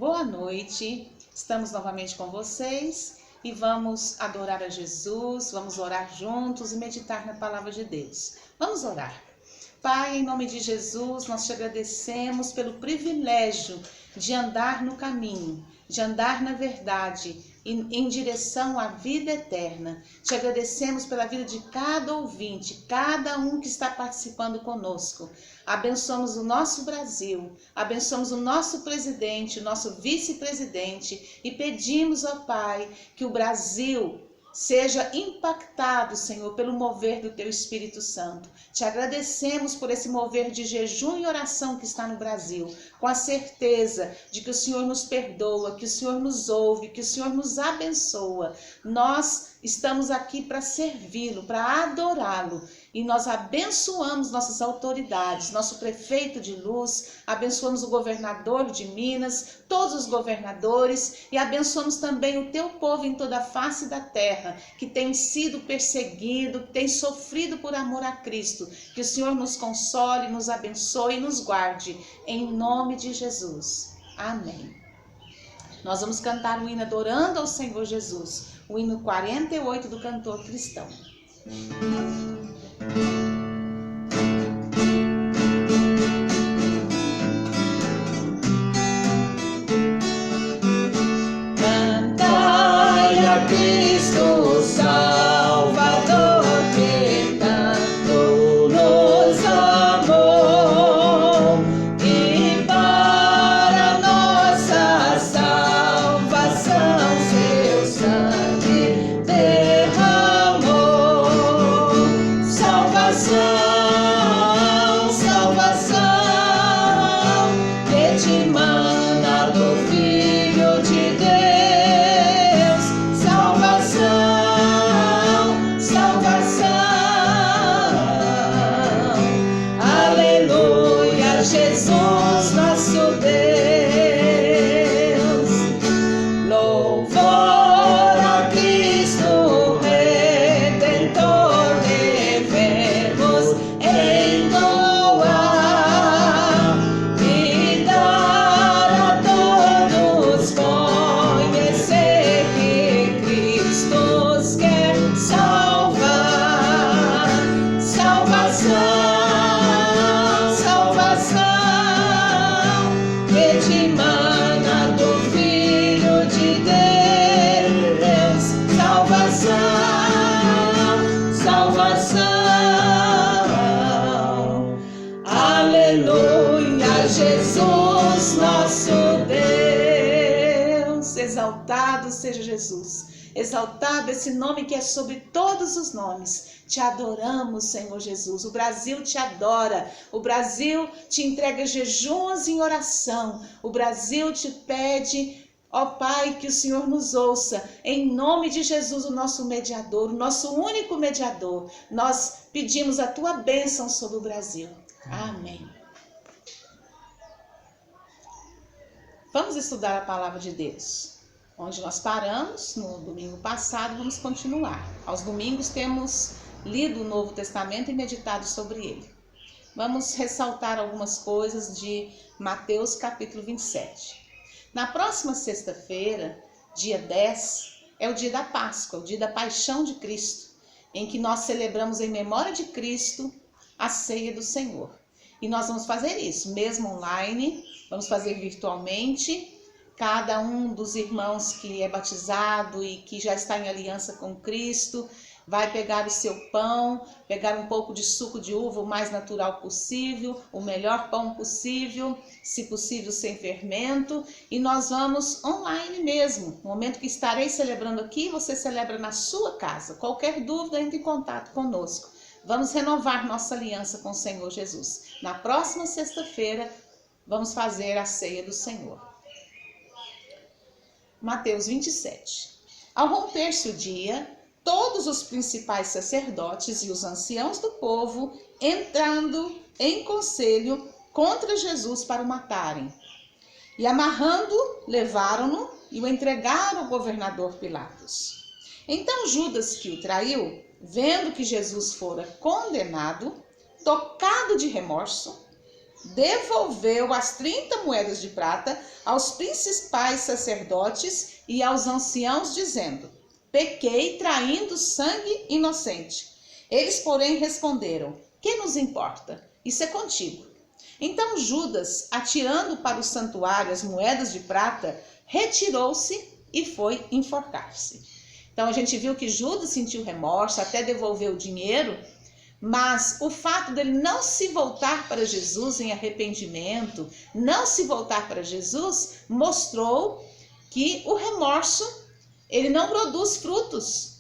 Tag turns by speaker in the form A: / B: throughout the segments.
A: Boa noite, estamos novamente com vocês e vamos adorar a Jesus, vamos orar juntos e meditar na palavra de Deus. Vamos orar. Pai, em nome de Jesus, nós te agradecemos pelo privilégio de andar no caminho, de andar na verdade, em direção à vida eterna. Te agradecemos pela vida de cada ouvinte, cada um que está participando conosco. Abençoamos o nosso Brasil, abençoamos o nosso presidente, o nosso vice-presidente e pedimos ao Pai que o Brasil seja impactado, Senhor, pelo mover do Teu Espírito Santo. Te agradecemos por esse mover de jejum e oração que está no Brasil, com a certeza de que o Senhor nos perdoa, que o Senhor nos ouve, que o Senhor nos abençoa. Nós estamos aqui para servi-lo, para adorá-lo. E nós abençoamos nossas autoridades, nosso prefeito de Luz, abençoamos o governador de Minas, todos os governadores e abençoamos também o teu povo em toda a face da terra, que tem sido perseguido, que tem sofrido por amor a Cristo. Que o Senhor nos console, nos abençoe e nos guarde, em nome de Jesus. Amém. Nós vamos cantar o hino adorando ao Senhor Jesus, o hino 48 do cantor cristão.
B: Cantai a Cristo Salvador, que tanto nos amou, e para nossa salvação seu sangue derramou. Salvação, salvação, que te mana do Filho de Deus. Salvação, salvação, aleluia, Jesus nosso Deus. Louvor a Cristo Redentor, devemos entoar e dar a todos conhecer que Cristo os quer salvar. Salvação, salvação, que te mana do Filho de Deus. Salvação, salvação, aleluia, Jesus nosso Deus.
A: Exaltado seja Jesus, exaltado esse nome que é sobre todos os nomes. Te adoramos, Senhor Jesus. O Brasil te adora, o Brasil te entrega jejuns em oração, o Brasil te pede, ó Pai, que o Senhor nos ouça, em nome de Jesus, o nosso mediador, o nosso único mediador. Nós pedimos a tua bênção sobre o Brasil. Amém. Vamos estudar a palavra de Deus. Onde nós paramos no domingo passado, vamos continuar. Aos domingos temos lido o Novo Testamento e meditado sobre ele. Vamos ressaltar algumas coisas de Mateus capítulo 27. Na próxima sexta-feira, dia 10, é o dia da Páscoa, o dia da Paixão de Cristo, em que nós celebramos em memória de Cristo a ceia do Senhor. E nós vamos fazer isso, mesmo online, vamos fazer virtualmente. Cada um dos irmãos que é batizado e que já está em aliança com Cristo vai pegar o seu pão, pegar um pouco de suco de uva o mais natural possível, o melhor pão possível, se possível sem fermento, e nós vamos online mesmo. No momento que estarei celebrando aqui, você celebra na sua casa. Qualquer dúvida, entre em contato conosco. Vamos renovar nossa aliança com o Senhor Jesus. Na próxima sexta-feira, vamos fazer a ceia do Senhor. Mateus 27. Ao romper-se o dia, todos os principais sacerdotes e os anciãos do povo entrando em conselho contra Jesus para o matarem. E amarrando, levaram-no e o entregaram ao governador Pilatos. Então Judas, que o traiu, vendo que Jesus fora condenado, tocado de remorso, devolveu as 30 moedas de prata aos principais sacerdotes e aos anciãos, dizendo: pequei traindo sangue inocente. Eles, porém, responderam: que nos importa? Isso é contigo. Então Judas, atirando para o santuário as moedas de prata, retirou-se e foi enforcar-se. Então a gente viu que Judas sentiu remorso, até devolveu o dinheiro, mas o fato dele não se voltar para Jesus em arrependimento, não se voltar para Jesus, mostrou que o remorso, ele não produz frutos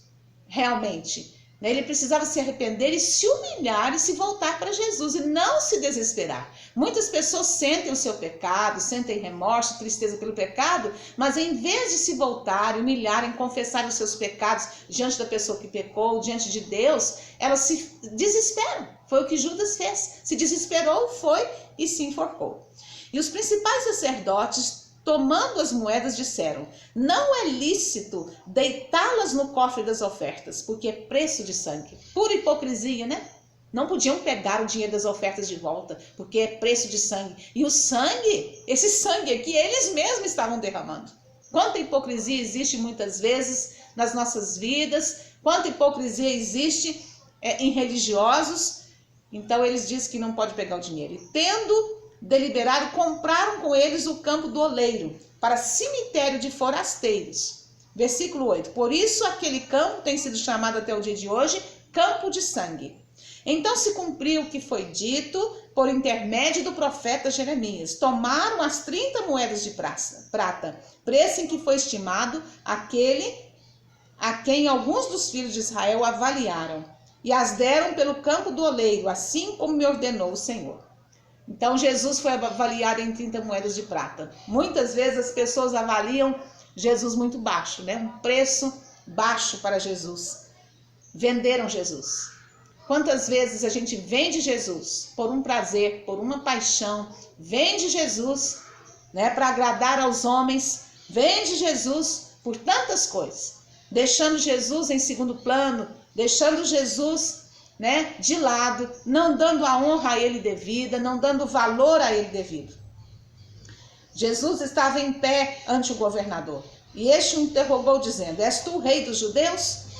A: realmente. Ele precisava se arrepender e se humilhar e se voltar para Jesus e não se desesperar. Muitas pessoas sentem o seu pecado, sentem remorso, tristeza pelo pecado, mas em vez de se voltar, humilharem, confessarem os seus pecados diante da pessoa que pecou, diante de Deus, elas se desesperam. Foi o que Judas fez. Se desesperou, foi e se enforcou. E os principais sacerdotes, tomando as moedas, disseram: não é lícito deitá-las no cofre das ofertas, porque é preço de sangue. Pura hipocrisia, né? Não podiam pegar o dinheiro das ofertas de volta, porque é preço de sangue. E o sangue, esse sangue aqui, eles mesmos estavam derramando. Quanta hipocrisia existe muitas vezes nas nossas vidas, quanta hipocrisia existe em religiosos. Então eles dizem que não pode pegar o dinheiro. E tendo deliberado, compraram com eles o campo do oleiro, para cemitério de forasteiros. Versículo 8. Por isso aquele campo tem sido chamado até o dia de hoje campo de sangue. Então se cumpriu o que foi dito por intermédio do profeta Jeremias. Tomaram as 30 moedas de prata, preço em que foi estimado aquele a quem alguns dos filhos de Israel avaliaram, e as deram pelo campo do oleiro, assim como me ordenou o Senhor. Então Jesus foi avaliado em 30 moedas de prata. Muitas vezes as pessoas avaliam Jesus muito baixo, né? Um preço baixo para Jesus. Venderam Jesus. Quantas vezes a gente vende Jesus por um prazer, por uma paixão, vende Jesus, né, para agradar aos homens, vende Jesus por tantas coisas, deixando Jesus em segundo plano, deixando Jesus, né, de lado, não dando a honra a ele devida, não dando valor a ele devido. Jesus estava em pé ante o governador, e este o interrogou dizendo: és tu o rei dos judeus?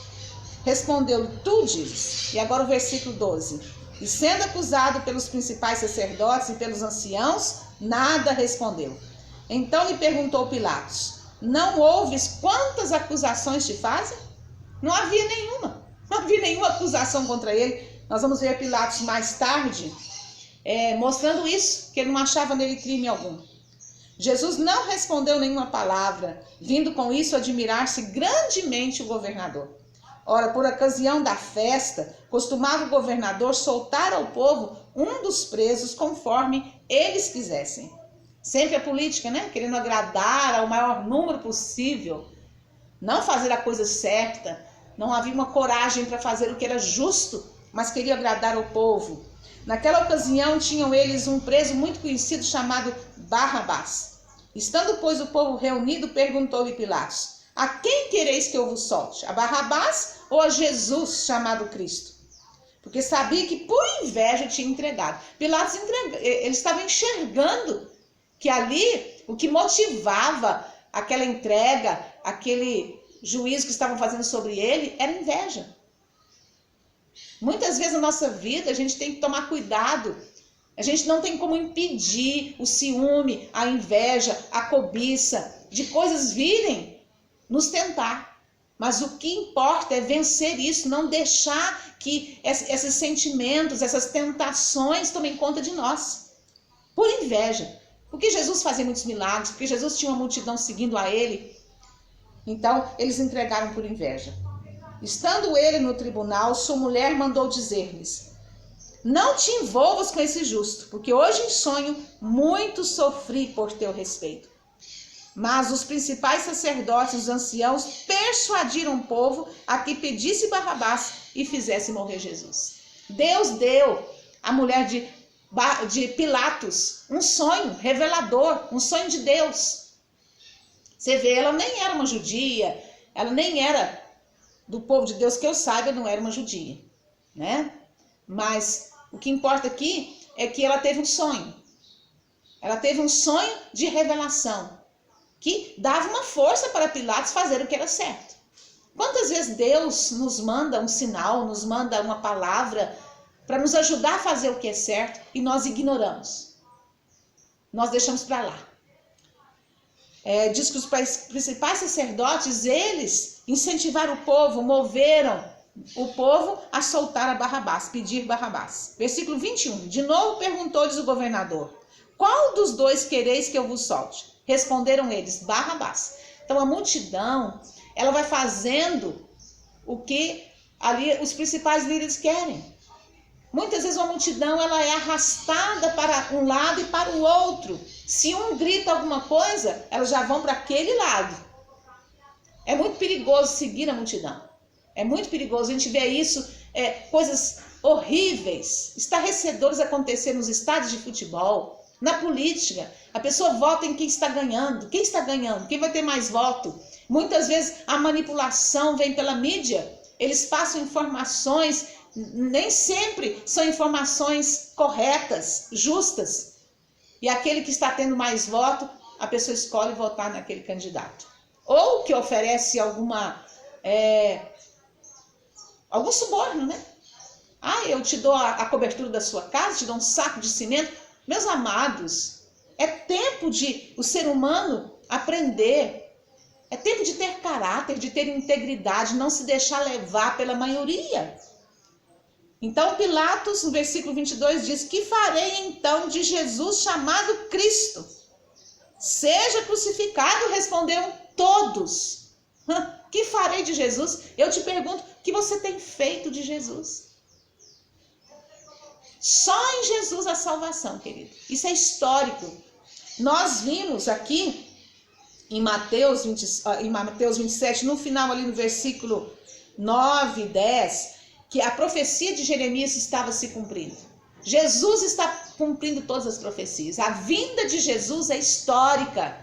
A: Respondeu-lhe: tu dizes. E agora o versículo 12. E sendo acusado pelos principais sacerdotes e pelos anciãos, nada respondeu. Então lhe perguntou Pilatos: não ouves quantas acusações te fazem? Não havia nenhuma. Não havia nenhuma acusação contra ele. Nós vamos ver Pilatos mais tarde mostrando isso, que ele não achava nele crime algum. Jesus não respondeu nenhuma palavra, vindo com isso admirar-se grandemente o governador. Ora, por ocasião da festa, costumava o governador soltar ao povo um dos presos conforme eles quisessem. Sempre a política, né? Querendo agradar ao maior número possível, não fazer a coisa certa, não havia uma coragem para fazer o que era justo, mas queria agradar ao povo. Naquela ocasião tinham eles um preso muito conhecido chamado Barrabás. Estando, pois, o povo reunido, perguntou-lhe Pilatos: a quem quereis que eu vos solte? A Barrabás ou a Jesus chamado Cristo? Porque sabia que por inveja tinha entregado. Pilatos ele estava enxergando que ali o que motivava aquela entrega, aquele juízo que estavam fazendo sobre ele, era inveja. Muitas vezes na nossa vida a gente tem que tomar cuidado. A gente não tem como impedir o ciúme, a inveja, a cobiça de coisas virem nos tentar. Mas o que importa é vencer isso, não deixar que esses sentimentos, essas tentações tomem conta de nós. Por inveja. Porque Jesus fazia muitos milagres, porque Jesus tinha uma multidão seguindo a ele. Então, eles entregaram por inveja. Estando ele no tribunal, sua mulher mandou dizer-lhes: não te envolvas com esse justo, porque hoje em sonho muito sofri por teu respeito. Mas os principais sacerdotes e os anciãos persuadiram o povo a que pedisse Barrabás e fizesse morrer Jesus. Deus deu à mulher de Pilatos um sonho revelador, um sonho de Deus. Você vê, ela nem era uma judia, ela nem era do povo de Deus, que eu saiba, não era uma judia, né? Mas o que importa aqui é que ela teve um sonho. Ela teve um sonho de revelação que dava uma força para Pilatos fazer o que era certo. Quantas vezes Deus nos manda um sinal, nos manda uma palavra para nos ajudar a fazer o que é certo e nós ignoramos? Nós deixamos para lá. Diz que os principais sacerdotes, eles incentivaram o povo, moveram o povo a soltar a Barrabás, pedir Barrabás. Versículo 21. De novo perguntou-lhes o governador: qual dos dois quereis que eu vos solte? Responderam eles: Barrabás. Então a multidão, ela vai fazendo o que ali os principais líderes querem. Muitas vezes a multidão, ela é arrastada para um lado e para o outro. Se um grita alguma coisa, elas já vão para aquele lado. É muito perigoso seguir a multidão. É muito perigoso. A gente vê isso, coisas horríveis, estarrecedoras acontecer nos estádios de futebol, na política. A pessoa vota em quem está ganhando. Quem está ganhando? Quem vai ter mais voto? Muitas vezes a manipulação vem pela mídia. Eles passam informações, nem sempre são informações corretas, justas. E aquele que está tendo mais voto, a pessoa escolhe votar naquele candidato. Ou que oferece algum suborno, né? Eu te dou a cobertura da sua casa, te dou um saco de cimento. Meus amados, é tempo de o ser humano aprender. É tempo de ter caráter, de ter integridade, não se deixar levar pela maioria. Então Pilatos, no versículo 22, diz: que farei então de Jesus chamado Cristo? Seja crucificado, responderam todos. Que farei de Jesus? Eu te pergunto, o que você tem feito de Jesus? Só em Jesus a salvação, querido. Isso é histórico. Nós vimos aqui em Mateus 27, no final ali no versículo 9 e 10, que a profecia de Jeremias estava se cumprindo. Jesus está cumprindo todas as profecias. A vinda de Jesus é histórica.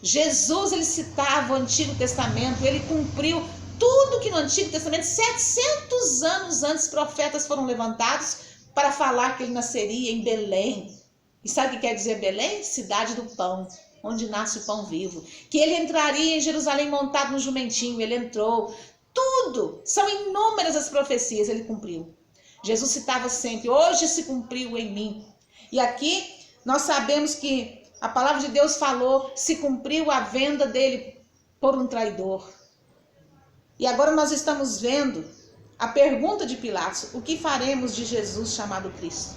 A: Jesus, ele citava o Antigo Testamento, ele cumpriu tudo que no Antigo Testamento, 700 anos antes, profetas foram levantados para falar que ele nasceria em Belém. E sabe o que quer dizer Belém? Cidade do pão, onde nasce o pão vivo. Que ele entraria em Jerusalém montado no jumentinho, ele entrou. Tudo, são inúmeras as profecias, ele cumpriu. Jesus citava sempre: hoje se cumpriu em mim. E aqui nós sabemos que a palavra de Deus falou, se cumpriu a venda dele por um traidor. E agora nós estamos vendo a pergunta de Pilatos: o que faremos de Jesus chamado Cristo?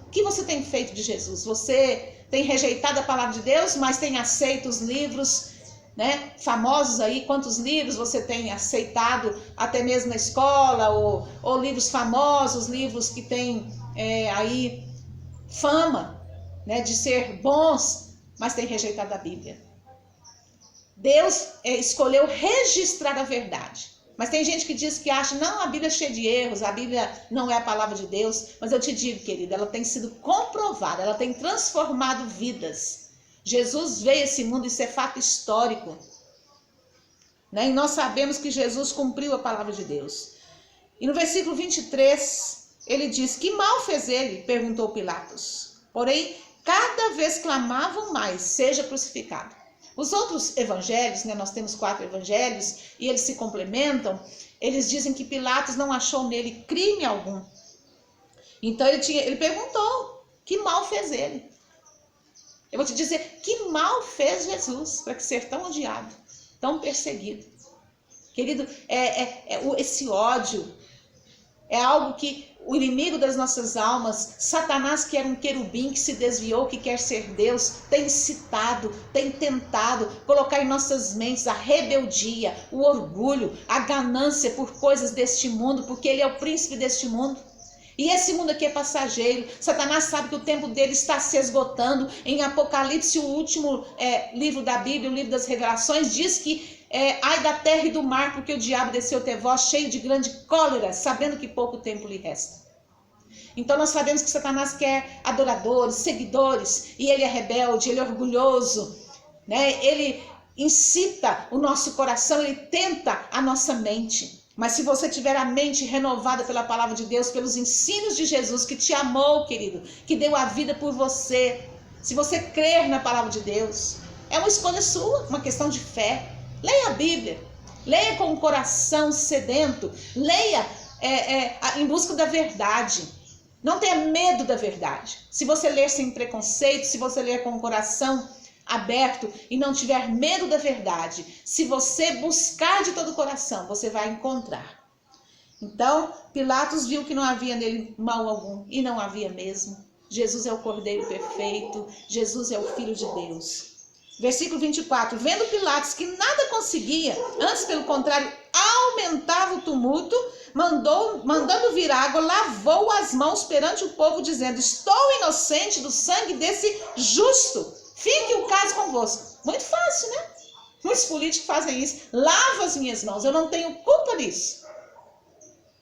A: O que você tem feito de Jesus? Você tem rejeitado a palavra de Deus, mas tem aceito os livros, né, famosos aí? Quantos livros você tem aceitado, até mesmo na escola, ou livros famosos, livros que têm aí fama, né, de ser bons, mas tem rejeitado a Bíblia. Deus escolheu registrar a verdade. Mas tem gente que diz que acha, não, a Bíblia é cheia de erros, a Bíblia não é a palavra de Deus. Mas eu te digo, querida, ela tem sido comprovada, ela tem transformado vidas. Jesus veio a esse mundo, isso é fato histórico. Né? E nós sabemos que Jesus cumpriu a palavra de Deus. E no versículo 23, ele diz: que mal fez ele? Perguntou Pilatos. Porém, cada vez clamavam mais: seja crucificado. Os outros evangelhos, né, nós temos 4 evangelhos, e eles se complementam. Eles dizem que Pilatos não achou nele crime algum. Então ele perguntou: que mal fez ele? Eu vou te dizer, que mal fez Jesus para ser tão odiado, tão perseguido? Querido, esse ódio é algo que o inimigo das nossas almas, Satanás, que era um querubim que se desviou, que quer ser Deus, tem incitado, tem tentado colocar em nossas mentes a rebeldia, o orgulho, a ganância por coisas deste mundo, porque ele é o príncipe deste mundo. E esse mundo aqui é passageiro. Satanás sabe que o tempo dele está se esgotando. Em Apocalipse, o último livro da Bíblia, o livro das Revelações, diz que ai da terra e do mar, porque o diabo desceu ter voz cheio de grande cólera, sabendo que pouco tempo lhe resta. Então nós sabemos que Satanás quer adoradores, seguidores, e ele é rebelde, ele é orgulhoso, né? Ele incita o nosso coração, ele tenta a nossa mente. Mas se você tiver a mente renovada pela palavra de Deus, pelos ensinos de Jesus, que te amou, querido, que deu a vida por você, se você crer na palavra de Deus. É uma escolha sua, uma questão de fé. Leia a Bíblia, leia com o coração sedento, leia em busca da verdade. Não tenha medo da verdade. Se você ler sem preconceito, se você ler com o coração aberto e não tiver medo da verdade, se você buscar de todo o coração, você vai encontrar. Então, Pilatos viu que não havia nele mal algum, e não havia mesmo. Jesus é o Cordeiro perfeito, Jesus é o Filho de Deus. Versículo 24, vendo Pilatos que nada conseguia, antes pelo contrário, aumentava o tumulto, mandando vir água, lavou as mãos perante o povo, dizendo, estou inocente do sangue desse justo, fique o caso convosco. Muito fácil, né? Muitos políticos fazem isso, lavo as minhas mãos, eu não tenho culpa nisso.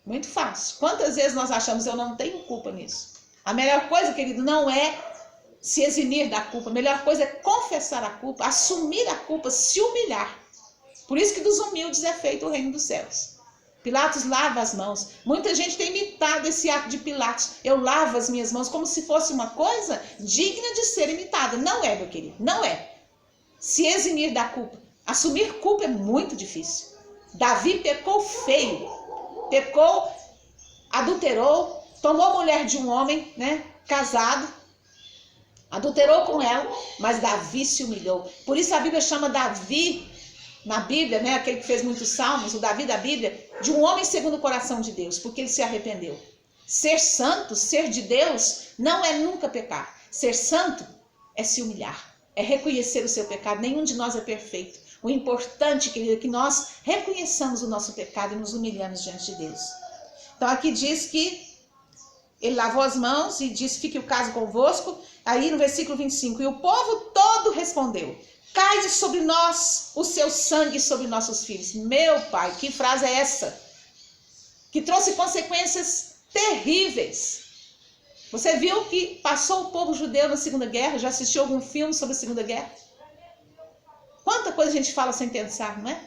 A: Muito fácil. Quantas vezes nós achamos eu não tenho culpa nisso? A melhor coisa, querido, não é se eximir da culpa. A melhor coisa é confessar a culpa, assumir a culpa, se humilhar. Por isso que dos humildes é feito o reino dos céus. Pilatos lava as mãos. Muita gente tem imitado esse ato de Pilatos. Eu lavo as minhas mãos como se fosse uma coisa digna de ser imitada. Não é, meu querido, não é. Se eximir da culpa. Assumir culpa é muito difícil. Davi pecou feio. Pecou, adulterou, tomou a mulher de um homem, né, casado, adulterou com ela, mas Davi se humilhou. Por isso a Bíblia chama Davi, na Bíblia, né, aquele que fez muitos salmos, o Davi da Bíblia, de um homem segundo o coração de Deus, porque ele se arrependeu. Ser santo, ser de Deus, não é nunca pecar. Ser santo é se humilhar, é reconhecer o seu pecado. Nenhum de nós é perfeito. O importante, querido, é que nós reconheçamos o nosso pecado e nos humilhamos diante de Deus. Então aqui diz que ele lavou as mãos e disse, fique o caso convosco. Aí no versículo 25, e o povo todo respondeu, caia sobre nós o seu sangue sobre nossos filhos. Meu pai, que frase é essa? Que trouxe consequências terríveis. Você viu que passou o povo judeu na Segunda Guerra? Já assistiu algum filme sobre a Segunda Guerra? Quanta coisa a gente fala sem pensar, não é?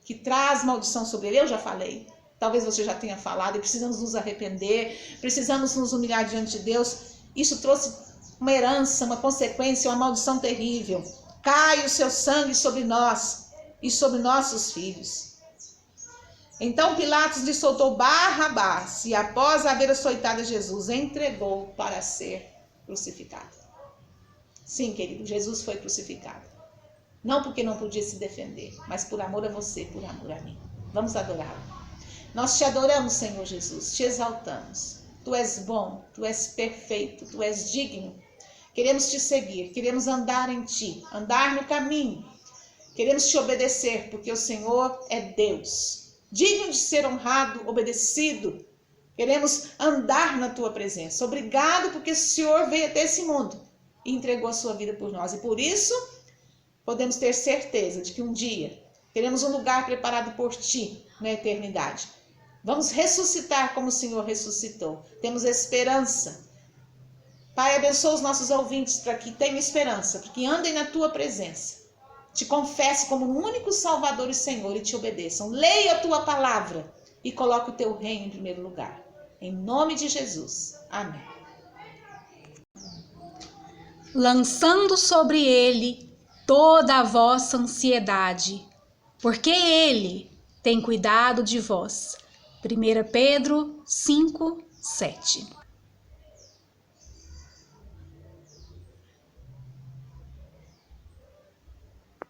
A: Que traz maldição sobre ele, eu já falei. Talvez você já tenha falado, e precisamos nos arrepender, precisamos nos humilhar diante de Deus. Isso trouxe uma herança, uma consequência, uma maldição terrível. Cai o seu sangue sobre nós e sobre nossos filhos. Então Pilatos lhe soltou Barrabás, e após haver açoitado Jesus, entregou para ser crucificado. Sim, querido, Jesus foi crucificado. Não porque não podia se defender, mas por amor a você, por amor a mim. Vamos adorá-lo. Nós te adoramos, Senhor Jesus, te exaltamos. Tu és bom, tu és perfeito, tu és digno. Queremos te seguir, queremos andar em ti, andar no caminho. Queremos te obedecer, porque o Senhor é Deus, digno de ser honrado, obedecido. Queremos andar na tua presença. Obrigado, porque o Senhor veio até esse mundo e entregou a sua vida por nós. E por isso, podemos ter certeza de que um dia teremos um lugar preparado por ti na eternidade. Vamos ressuscitar como o Senhor ressuscitou. Temos esperança. Pai, abençoa os nossos ouvintes para que tenham esperança, para que andem na tua presença. Te confesse como o único Salvador e Senhor e te obedeçam. Leia a tua palavra e coloque o teu reino em primeiro lugar. Em nome de Jesus. Amém.
C: Lançando sobre ele toda a vossa ansiedade, porque ele tem cuidado de vós. 1 Pedro 5:7.